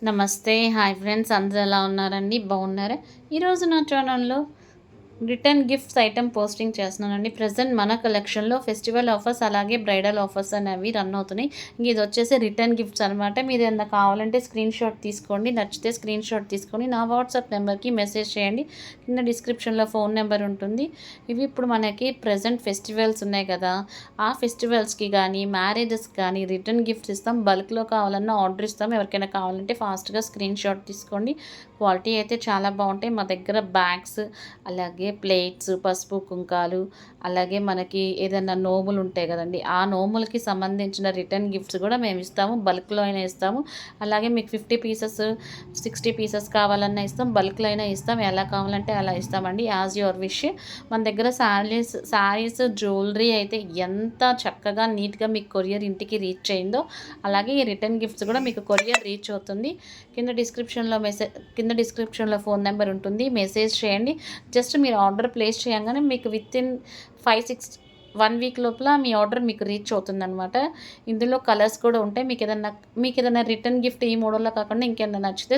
నమస్తే. Hi friends. అందరూ ఎలా ఉన్నారండి? బాగున్నారా? ఈరోజు నా ఛానల్‌లో రిటర్న్ గిఫ్ట్స్ ఐటెమ్ పోస్టింగ్ చేస్తున్నానండి. ప్రెజెంట్ మన కలెక్షన్‌లో ఫెస్టివల్ ఆఫర్స్ అలాగే బ్రైడల్ ఆఫర్స్ అనేవి రన్ అవుతున్నాయి. ఇంక ఇది వచ్చేసి రిటర్న్ గిఫ్ట్స్ అనమాట. మీరు ఏదైనా కావాలంటే స్క్రీన్ షాట్ తీసుకోండి. నచ్చితే స్క్రీన్ షాట్ తీసుకొని నా వాట్సాప్ నెంబర్కి మెసేజ్ చేయండి. కింద డిస్క్రిప్షన్‌లో ఫోన్ నెంబర్ ఉంటుంది. ఇవి ఇప్పుడు మనకి ప్రెజెంట్ ఫెస్టివల్స్ ఉన్నాయి కదా! ఆ ఫెస్టివల్స్‌కి కానీ, మ్యారేజెస్‌కి కానీ రిటర్న్ గిఫ్ట్స్ ఇస్తాం. బల్క్‌లో కావాలన్నా ఆర్డర్ ఇస్తాం. ఎవరికైనా కావాలంటే ఫాస్ట్‌గా స్క్రీన్ షాట్ తీసుకోండి. క్వాలిటీ అయితే చాలా బాగుంటాయి. మా దగ్గర బ్యాగ్స్ అలాగే ప్లేట్స్, పసుపు, కుంకాలు, అలాగే మనకి ఏదైనా నోములు ఉంటాయి కదండీ! ఆ నోములకి సంబంధించిన రిటర్న్ గిఫ్ట్స్ కూడా మేము ఇస్తాము. బల్క్‌లో అయినా ఇస్తాము. అలాగే మీకు 50 పీసెస్, 60 పీసెస్ కావాలన్నా ఇస్తాం. బల్క్‌లో అయినా ఇస్తాం. ఎలా కావాలంటే అలా ఇస్తామండి. As your wish. మన దగ్గర శారీస్, జ్యువెలరీ అయితే ఎంత చక్కగా నీట్‌గా మీకు కొరియర్ ఇంటికి రీచ్ అయిందో, అలాగే ఈ రిటర్న్ గిఫ్ట్స్ కూడా మీకు కొరియర్ రీచ్ అవుతుంది. కింద డిస్క్రిప్షన్‌లో ఫోన్ నెంబర్ ఉంటుంది. మెసేజ్ చేయండి. జస్ట్ మీరు ఆర్డర్ ప్లేస్ చేయంగానే మీకు వితిన్ 5, 6 1 వీక్ లోపల మీ ఆర్డర్ మీకు రీచ్ అవుతుందనమాట. ఇందులో కలర్స్ కూడా ఉంటాయి. మీకేదన్నా రిటర్న్ గిఫ్ట్ ఈ మోడల్‌లో కాకుండా ఇంకేదన్నా నచ్చితే